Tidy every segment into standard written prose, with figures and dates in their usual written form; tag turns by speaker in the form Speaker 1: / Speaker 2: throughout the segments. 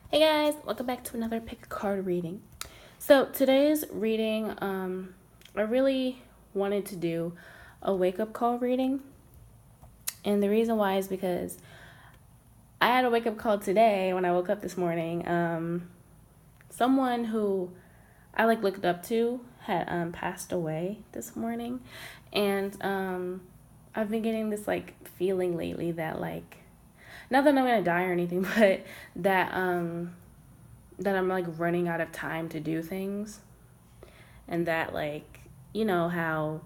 Speaker 1: Hey guys, welcome back to another pick a card reading. So today's reading, I really wanted to do a wake up call reading, and the reason why is because I had a wake up call today when I woke up this morning. Someone who I looked up to had passed away this morning, and I've been getting this feeling lately that not that I'm gonna die or anything, but that I'm running out of time to do things, and that you know how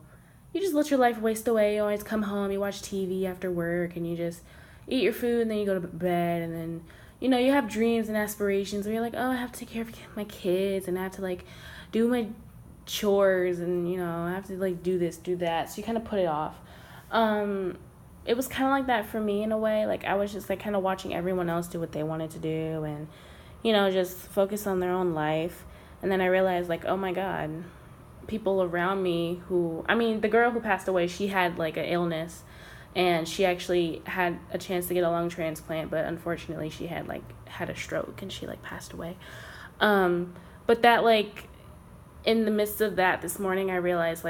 Speaker 1: you just let your life waste away. You always come home, you watch TV after work, and you just eat your food, and then you go to bed, and then you have dreams and aspirations where you're like, oh, I have to take care of my kids, and I have to do my chores, and I have to do this, do that. So you kind of put it off. It was kind of like that for me in a way. I was just kind of watching everyone else do what they wanted to do, and just focus on their own life. And then I realized oh my God, people around me the girl who passed away, she had an illness, and she actually had a chance to get a lung transplant, but unfortunately she had a stroke, and she passed away. But that in the midst of that, this morning I realized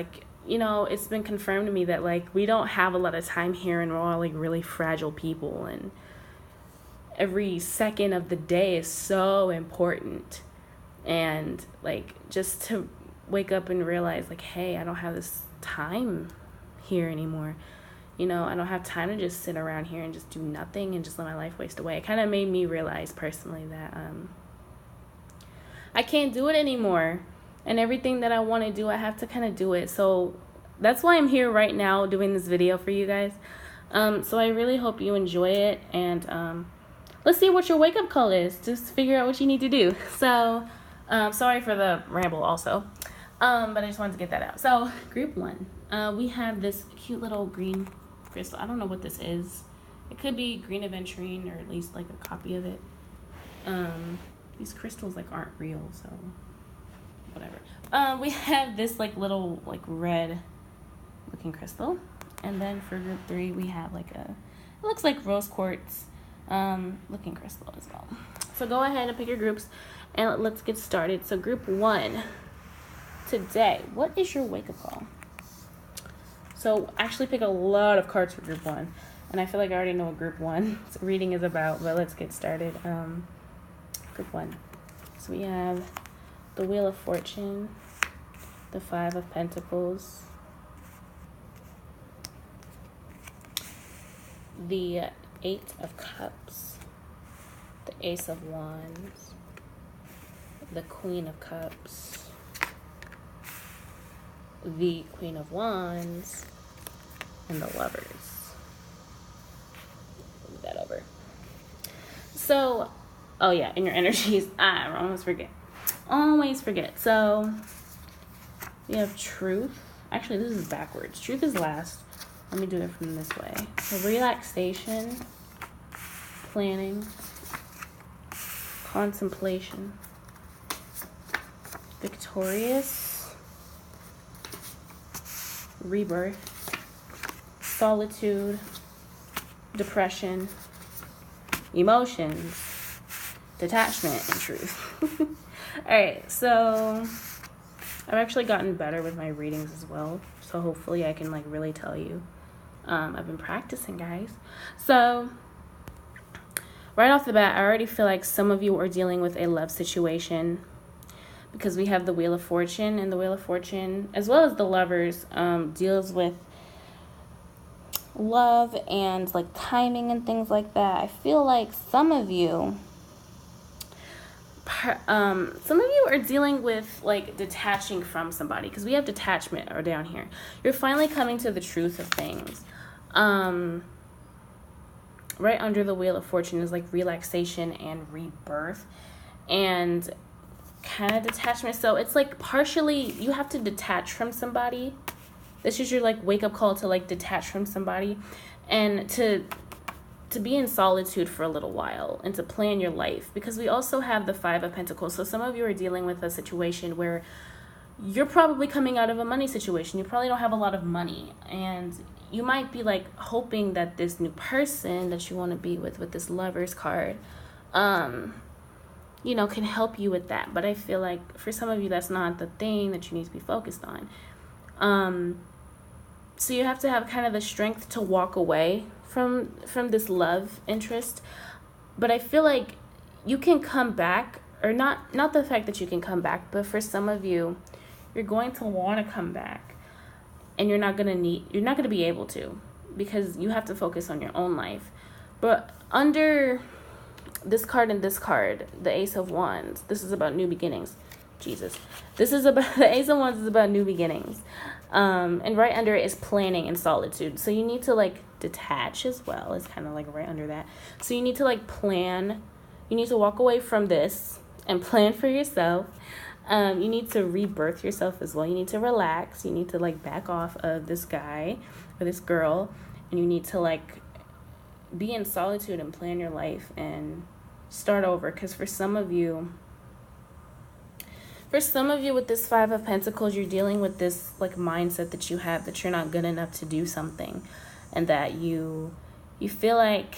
Speaker 1: it's been confirmed to me that we don't have a lot of time here, and we're all really fragile people, and every second of the day is so important. And just to wake up and realize hey, I don't have this time here anymore. I don't have time to just sit around here and just do nothing and just let my life waste away. It kind of made me realize personally that I can't do it anymore, and everything that I want to do, I have to kind of do it. So that's why I'm here right now doing this video for you guys. So I really hope you enjoy it, and let's see what your wake-up call is. Just figure out what you need to do. So, sorry for the ramble also. But I just wanted to get that out. So, group 1. We have this cute little green crystal. I don't know what this is. It could be green aventurine, or at least a copy of it. These crystals aren't real, so whatever. We have this little red looking crystal. And then for group 3, we have it looks like rose quartz looking crystal as well. So go ahead and pick your groups, and let's get started. So group 1 today, what is your wake-up call? So actually pick a lot of cards for group 1, and I feel like I already know what group 1's reading is about, but let's get started. Group 1, so we have the Wheel of Fortune, the 5 of Pentacles, the 8 of Cups, the Ace of Wands, the Queen of Cups, the Queen of Wands, and the Lovers. Move that over. So, oh yeah, in your energies, I almost forget. Always forget. So, we have Truth. Actually, this is backwards. Truth is last. Let me do it from this way. So relaxation, planning, contemplation, victorious, rebirth, solitude, depression, emotions, detachment, and truth. Alright, so I've actually gotten better with my readings as well. So hopefully I can really tell you. I've been practicing, guys. So right off the bat, I already feel like some of you are dealing with a love situation, because we have the Wheel of Fortune, and the Wheel of Fortune, as well as the Lovers, deals with love and timing and things like that. I feel like some of you are dealing with detaching from somebody, because we have detachment or down here. You're finally coming to the truth of things. Right under the Wheel of Fortune is relaxation and rebirth, and kind of detachment. So it's partially you have to detach from somebody. This is your wake up call to detach from somebody, and to be in solitude for a little while, and to plan your life, because we also have the 5 of Pentacles. So some of you are dealing with a situation where you're probably coming out of a money situation. You probably don't have a lot of money, and you might be hoping that this new person that you want to be with this Lovers card, you know, can help you with that. But I feel like for some of you, that's not the thing that you need to be focused on. So you have to have kind of the strength to walk away from this love interest. But I feel like you can come back, or not the fact that you can come back, but for some of you, you're going to want to come back, and you're not going to be able to, because you have to focus on your own life. But under this card and this card, the Ace of Wands, this is about new beginnings. Jesus. This is about, the Ace of Wands is about new beginnings. And right under it is planning and solitude. So you need to like detach as well. It's kind of like right under that. So you need to like plan. You need to walk away from this and plan for yourself. You need to rebirth yourself as well. You need to relax. You need to like back off of this guy or this girl. And you need to like be in solitude and plan your life and start over. Because for some of you with this Five of Pentacles, you're dealing with this like mindset that you have that you're not good enough to do something, and that you feel like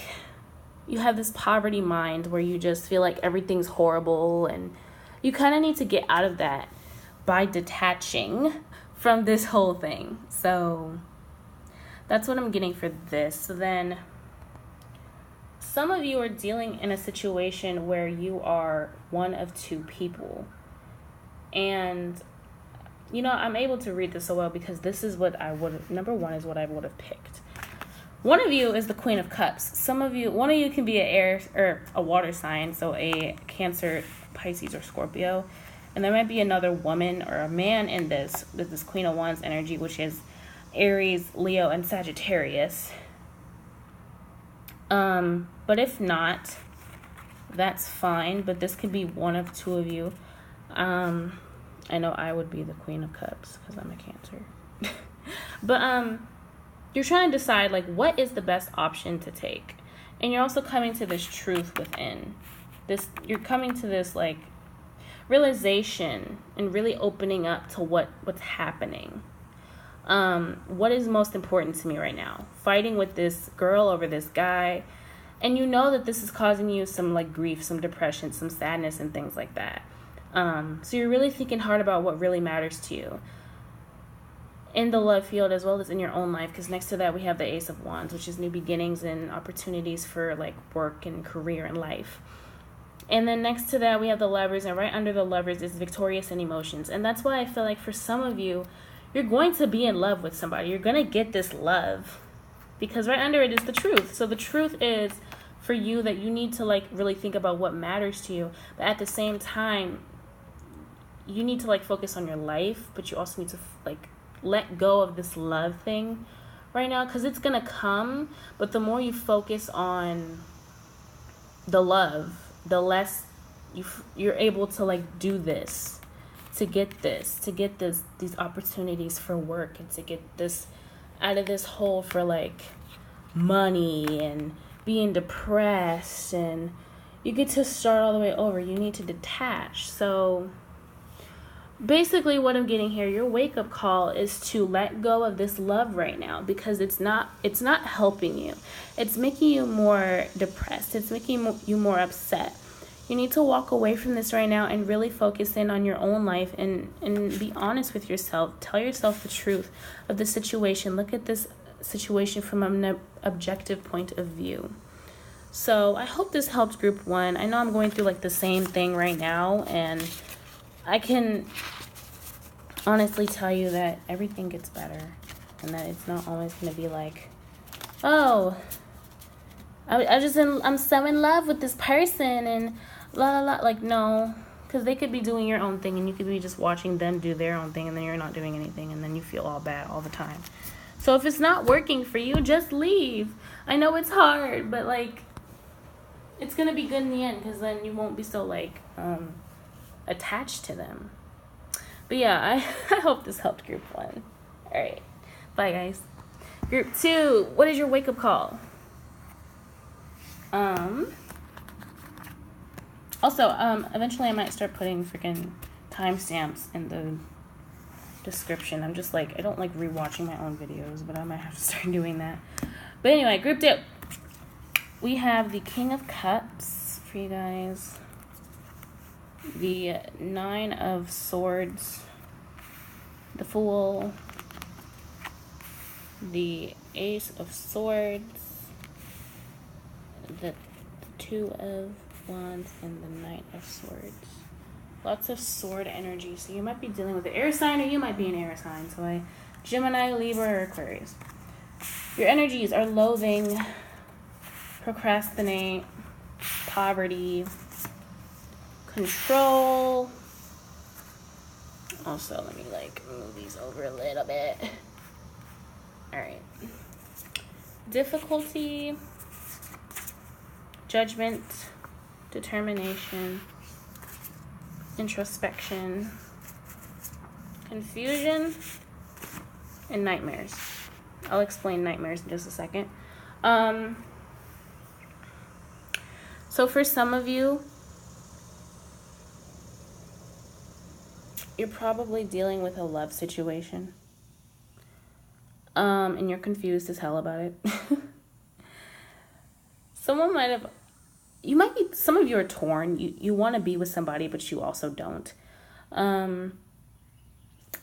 Speaker 1: you have this poverty mind where you just feel like everything's horrible, and you kind of need to get out of that by detaching from this whole thing. So that's what I'm getting for this. So then some of you are dealing in a situation where you are one of two people. And, you know, I'm able to read this so well because this is what I would have, number one is what I would have picked. One of you is the Queen of Cups. Some of you, one of you can be an air or a water sign, so a Cancer, Pisces, or Scorpio. And there might be another woman or a man in this Queen of Wands energy, which is Aries, Leo, and Sagittarius. But if not, that's fine. But this could be one of two of you. I know I would be the Queen of Cups because I'm a Cancer. But you're trying to decide like what is the best option to take, and you're also coming to this truth within. You're coming to this like realization and really opening up to what's happening. What is most important to me right now? Fighting with this girl over this guy, and you know that this is causing you some like grief, some depression, some sadness, and things like that. So you're really thinking hard about what really matters to you in the love field as well as in your own life, because next to that we have the Ace of Wands, which is new beginnings and opportunities for like work and career and life. And then next to that we have the Lovers, and right under the Lovers is victorious in emotions. And that's why I feel like for some of you, you're going to be in love with somebody. You're going to get this love because right under it is the truth. So the truth is for you that you need to like really think about what matters to you, but at the same time you need to like focus on your life, but you also need to like let go of this love thing right now, because it's gonna come. But the more you focus on the love, the less you're able to like do this, to get these opportunities for work, and to get this out of this hole for like money and being depressed, and you get to start all the way over. You need to detach. So basically what I'm getting here, your wake-up call is to let go of this love right now, because it's not helping you. It's making you more depressed. It's making you more upset. You need to walk away from this right now and really focus in on your own life and be honest with yourself. Tell yourself the truth of the situation. Look at this situation from an objective point of view. So I hope this helps group one. I know I'm going through like the same thing right now, and I can honestly tell you that everything gets better, and that it's not always going to be like, oh, I'm so in love with this person and la la la. Like, no, because they could be doing your own thing and you could be just watching them do their own thing, and then you're not doing anything, and then you feel all bad all the time. So if it's not working for you, just leave. I know it's hard, but like it's going to be good in the end, because then you won't be so like attached to them. But yeah, I hope this helped group one. All right, bye guys. Group two, what is your wake-up call? Also, eventually I might start putting freaking timestamps in the description. I'm just like, I don't like rewatching my own videos, but I might have to start doing that. But anyway, group two, we have the King of Cups for you guys. the Nine of Swords, the Fool, the Ace of Swords, the Two of Wands, and the Knight of Swords. Lots of sword energy. So you might be dealing with an air sign, or you might be an air sign. So a Gemini, Libra, or Aquarius. Your energies are loathing, procrastinate, poverty, control. Also, let me move these over a little bit. All right. Difficulty, judgment, determination, introspection, confusion, and nightmares. I'll explain nightmares in just a second. So for some of you, you're probably dealing with a love situation. And you're confused as hell about it. Some of you are torn. You want to be with somebody, but you also don't.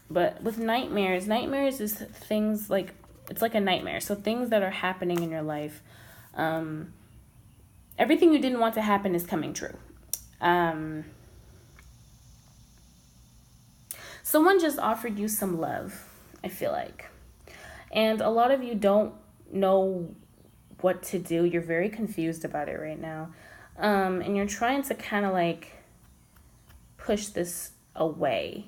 Speaker 1: But with nightmares is things like, it's like a nightmare. So things that are happening in your life, everything you didn't want to happen is coming true. Someone just offered you some love, I feel like. And a lot of you don't know what to do. You're very confused about it right now. And you're trying to kind of push this away.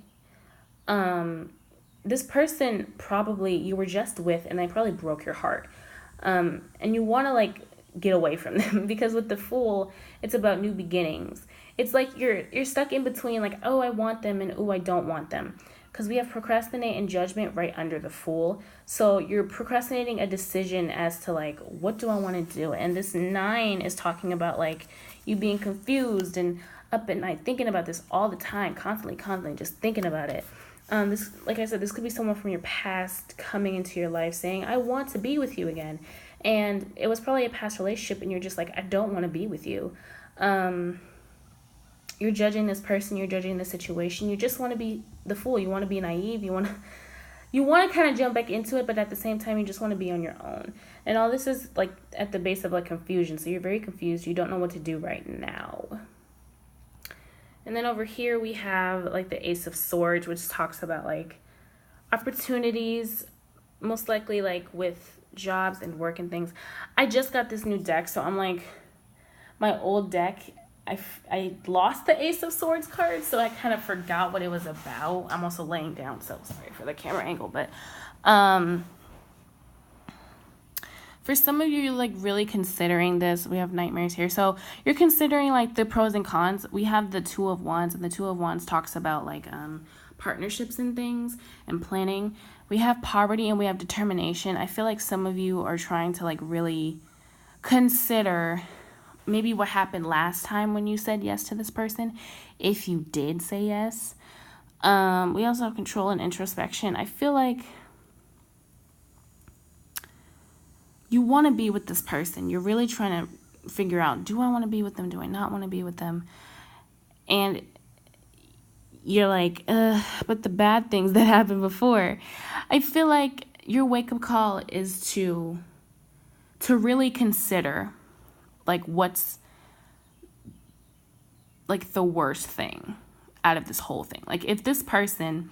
Speaker 1: This person probably you were just with, and they probably broke your heart. And you want to get away from them, because with the Fool, it's about new beginnings. It's like you're stuck in between, oh, I want them, and oh, I don't want them. Because we have procrastinate and judgment right under the Fool. So you're procrastinating a decision as to what do I want to do? And this 9 is talking about you being confused and up at night thinking about this all the time, constantly just thinking about it. This, like I said, this could be someone from your past coming into your life saying, I want to be with you again. And it was probably a past relationship, and you're just I don't want to be with you. You're judging this person, you're judging the situation. You just want to be the Fool. You want to be naive. You want to kind of jump back into it, but at the same time, you just want to be on your own. And all this is at the base of confusion. So you're very confused. You don't know what to do right now. And then over here we have the Ace of Swords, which talks about opportunities, most likely with jobs and work and things. I just got this new deck, so I'm my old deck, I lost the Ace of Swords card, so I kind of forgot what it was about. I'm also laying down, so sorry for the camera angle, but for some of you, you're really considering this. We have nightmares here. So you're considering the pros and cons. We have the Two of Wands, and the Two of Wands talks about partnerships and things and planning. We have poverty and we have determination. I feel like some of you are trying to really consider maybe what happened last time when you said yes to this person, if you did say yes. We also have control and introspection. I feel like you want to be with this person. You're really trying to figure out, do I want to be with them? Do I not want to be with them? And you're but the bad things that happened before. I feel like your wake-up call is to really consider what's the worst thing out of this whole thing. If this person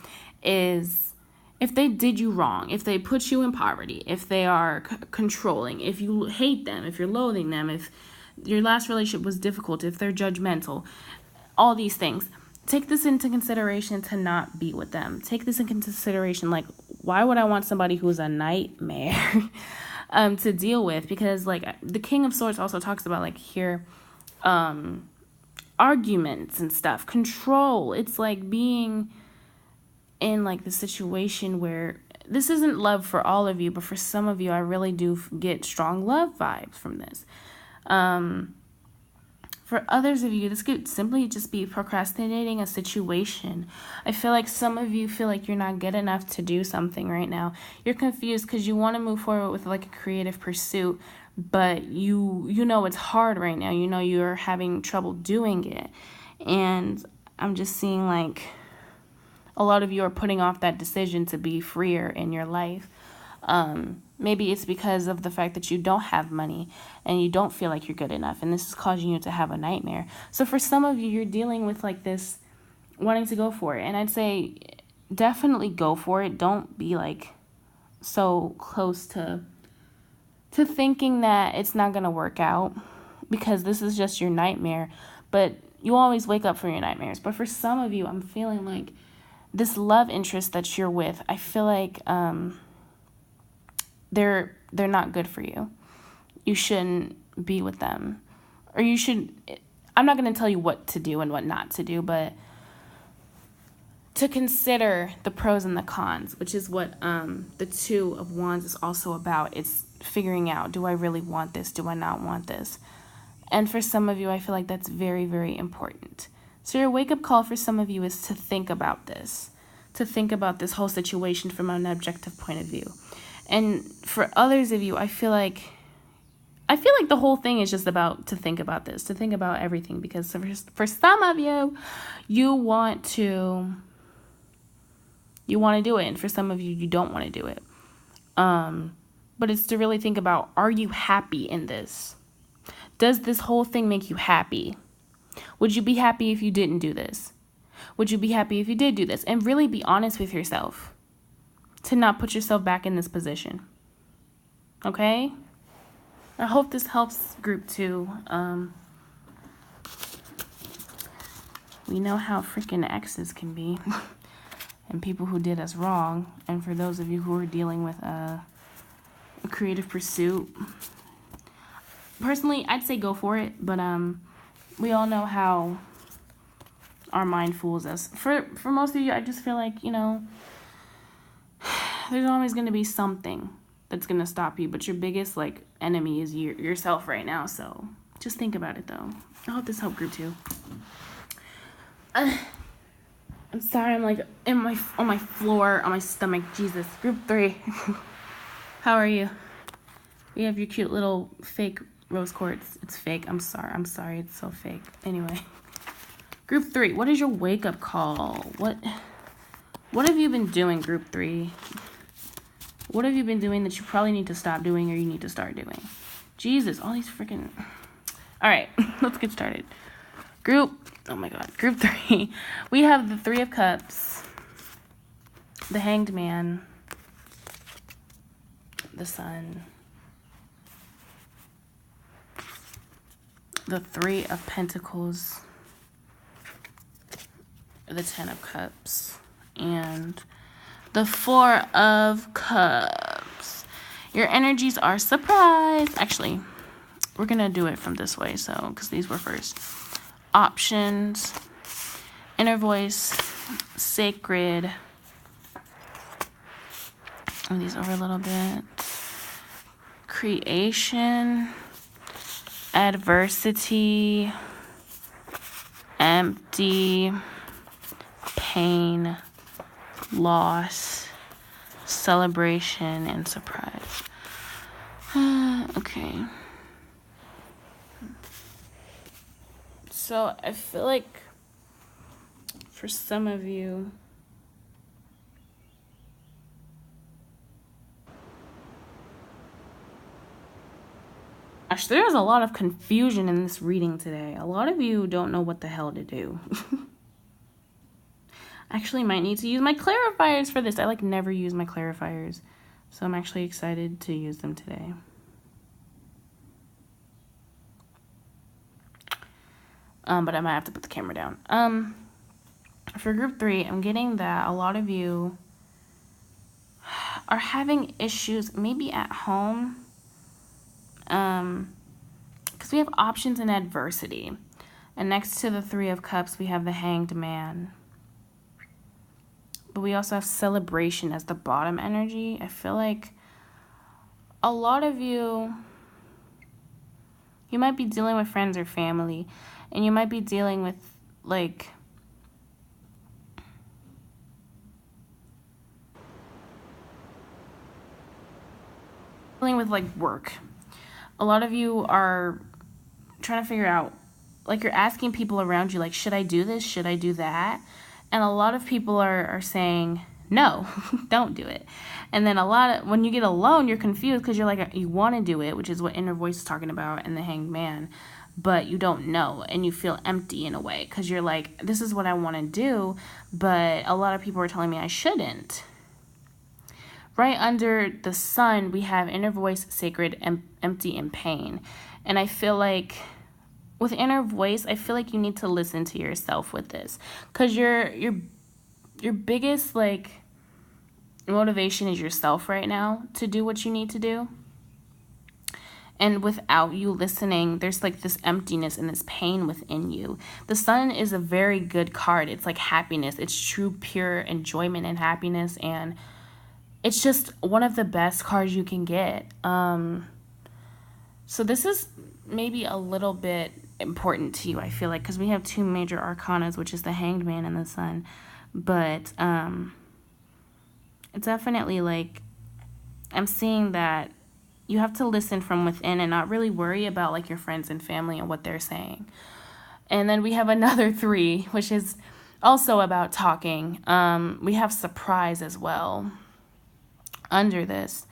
Speaker 1: if they did you wrong, if they put you in poverty, if they are controlling, if you hate them, if you're loathing them, if your last relationship was difficult, if they're judgmental, all these things, take this into consideration to not be with them. Take this into consideration, why would I want somebody who's a nightmare to deal with? Because the King of Swords also talks about here arguments and stuff, control. It's being in the situation where this isn't love for all of you, but for some of you, I really do get strong love vibes from this. For others of you, this could simply just be procrastinating a situation. I feel like some of you feel like you're not good enough to do something right now. You're confused because you want to move forward with a creative pursuit, but you know it's hard right now. You know you're having trouble doing it. And I'm just seeing like a lot of you are putting off that decision to be freer in your life. Maybe it's because of the fact that you don't have money and you don't feel like you're good enough, and this is causing you to have a nightmare. So for some of you, you're dealing with like this wanting to go for it, and I'd say definitely go for it. Don't be like so close to thinking that it's not going to work out, because this is just your nightmare. But you always wake up from your nightmares. But for some of you, I'm feeling like this love interest that you're with, I feel like they're not good for you. You shouldn't be with them. Or you should, I'm not going to tell you what to do and what not to do, but to consider the pros and the cons, which is what the Two of Wands is also about. It's figuring out, do I really want this? Do I not want this? And for some of you, I feel like that's very, very important. So your wake-up call for some of you is to think about this, to think about this whole situation from an objective point of view. And for others of you, I feel like the whole thing is just about to think about this, to think about everything, because for some of you, you want to do it, and for some of you, you don't want to do it. But it's to really think about, are you happy in this? Does this whole thing make you happy? Would you be happy if you didn't do this? Would you be happy if you did do this? And really be honest with yourself, to not put yourself back in this position. Okay? I hope this helps group 2. We know how freaking exes can be and people who did us wrong. And for those of you who are dealing with a creative pursuit, personally, I'd say go for it. But we all know how our mind fools us. For most of you, I just feel like, there's always going to be something that's going to stop you. But your biggest, enemy is yourself right now. So just think about it, though. I hope this helped group 2. I'm sorry, I'm, on my floor, on my stomach. Jesus. Group 3. How are you? We have your cute little fake rose quartz. It's fake. I'm sorry. It's so fake. Anyway. Group 3. What is your wake-up call? What have you been doing, group 3? What have you been doing that you probably need to stop doing or you need to start doing? Jesus, all these freaking... All right, let's get started. Group 3. We have the 3 of Cups, the Hanged Man, the Sun, the 3 of Pentacles, the 10 of Cups, and the 4 of Cups. Your energies are surprised. Actually, we're going to do it from this way, because these were first. Options, inner voice, sacred. Move these over a little bit. Creation, adversity, empty, pain, loss, celebration, and surprise. Okay. So I feel like for some of you, gosh, there's a lot of confusion in this reading today. A lot of you don't know what the hell to do. I actually might need to use my clarifiers for this. I never use my clarifiers, so I'm actually excited to use them today. But I might have to put the camera down. For group 3, I'm getting that a lot of you are having issues maybe at home. Because we have options and adversity. And next to the 3 of Cups, we have the Hanged Man. But we also have celebration as the bottom energy. I feel like a lot of you might be dealing with friends or family. And you might be dealing with, work. A lot of you are trying to figure out like you're asking people around you, like, should I do this? Should I do that? And a lot of people are saying, no, don't do it. And then when you get alone, you're confused because you're like, you want to do it, which is what inner voice is talking about in the Hanged Man, but you don't know, and you feel empty in a way because you're like, this is what I want to do, but a lot of people are telling me I shouldn't. Right under the sun, we have inner voice, sacred, empty, and pain. And I feel like with inner voice, I feel like you need to listen to yourself with this, because your biggest like motivation is yourself right now to do what you need to do. And without you listening, there's like this emptiness and this pain within you. The sun is a very good card. It's like happiness. It's true, pure enjoyment and happiness. And it's just one of the best cards you can get. So this is maybe a little bit important to you, I feel like, because we have two major arcanas, which is the Hanged Man and the Sun. But it's definitely like, I'm seeing that you have to listen from within and not really worry about like your friends and family and what they're saying. And then we have another 3, which is also about talking. We have surprise as well under this.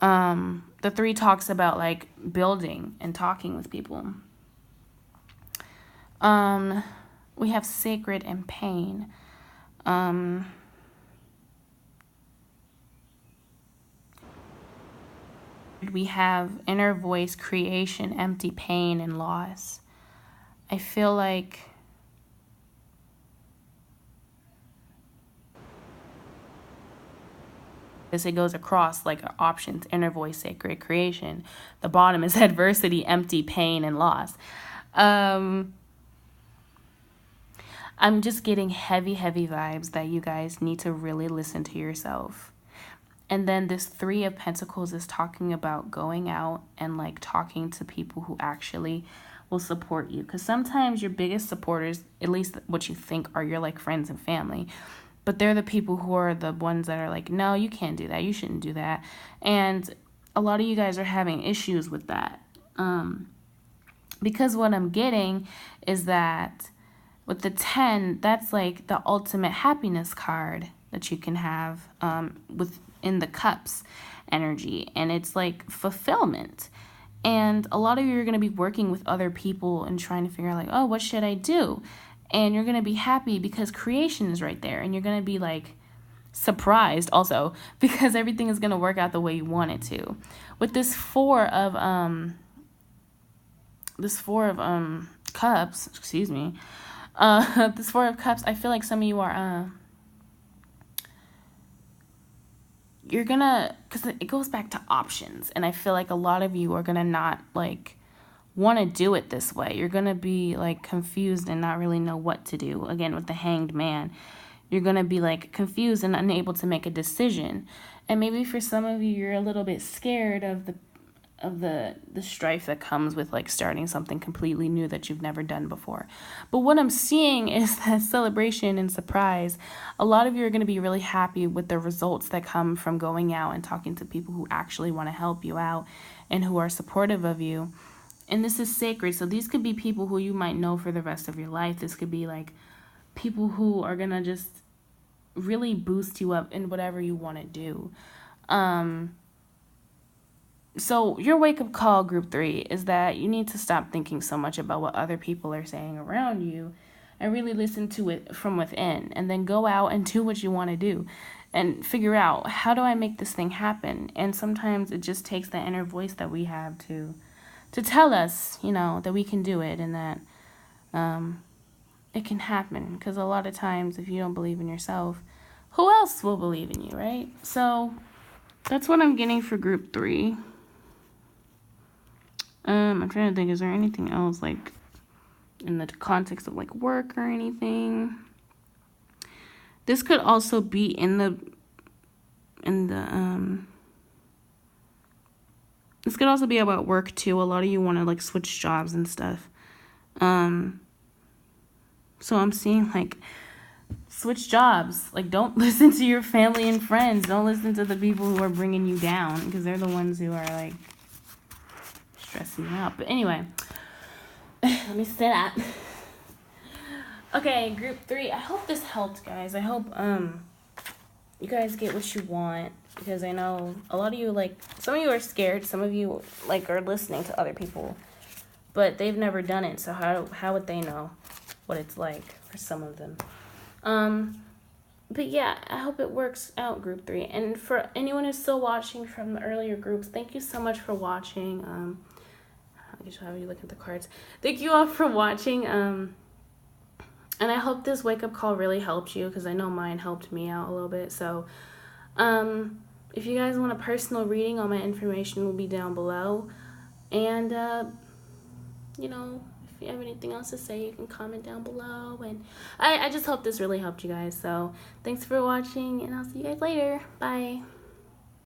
Speaker 1: The 3 talks about like building and talking with people. We have sacred and pain. We have inner voice, creation, empty, pain, and loss. I feel like it goes across like options: inner voice, sacred, creation. The bottom is adversity, empty, pain, and loss. I'm just getting heavy vibes that you guys need to really listen to yourself. And then this 3 of Pentacles is talking about going out and like talking to people who actually will support you. Because sometimes your biggest supporters, at least what you think, are your like friends and family. But they're the people who are the ones that are like, no, you can't do that. You shouldn't do that. And a lot of you guys are having issues with that. Because what I'm getting is that with the 10, that's like the ultimate happiness card that you can have within the cups energy. And it's like fulfillment. And a lot of you are going to be working with other people and trying to figure out like, oh, what should I do? And you're going to be happy because creation is right there. And you're going to be like surprised also because everything is going to work out the way you want it to. With this 4 of cups, excuse me. This 4 of cups, I feel like some of you are you're gonna, because it goes back to options, and I feel like a lot of you are gonna not like want to do it this way. You're gonna be like confused and not really know what to do. Again, with the Hanged Man, you're gonna be like confused and unable to make a decision. And maybe for some of you, you're a little bit scared of the strife that comes with like starting something completely new that you've never done before. But what I'm seeing is that celebration and surprise. A lot of you are going to be really happy with the results that come from going out and talking to people who actually want to help you out and who are supportive of you. And this is sacred. So these could be people who you might know for the rest of your life. This could be like people who are going to just really boost you up in whatever you want to do. So your wake-up call, group 3, is that you need to stop thinking so much about what other people are saying around you and really listen to it from within, and then go out and do what you want to do and figure out, how do I make this thing happen? And sometimes it just takes the inner voice that we have to tell us, you know, that we can do it and that it can happen. Because a lot of times, if you don't believe in yourself, who else will believe in you, right? So that's what I'm getting for group 3. I'm trying to think, is there anything else like in the context of like work or anything? This could also be in the this could also be about work too. A lot of you want to like switch jobs and stuff. So I'm seeing like switch jobs. Like, don't listen to your family and friends. Don't listen to the people who are bringing you down, because they're the ones who are like stressing you out. But anyway, Let me sit up. Okay, group 3. I hope this helped, guys. I hope you guys get what you want, because I know a lot of you, like, some of you are scared, some of you, like, are listening to other people, but they've never done it, so how would they know what it's like for some of them? But yeah, I hope it works out, group 3. And for anyone who's still watching from the earlier groups, thank you so much for watching. I guess I'll have you look at the cards. Thank you all for watching. And I hope this wake-up call really helped you, because I know mine helped me out a little bit. So, if you guys want a personal reading, all my information will be down below. And, you know, if you have anything else to say, you can comment down below. And I just hope this really helped you guys. So, thanks for watching, and I'll see you guys later. Bye.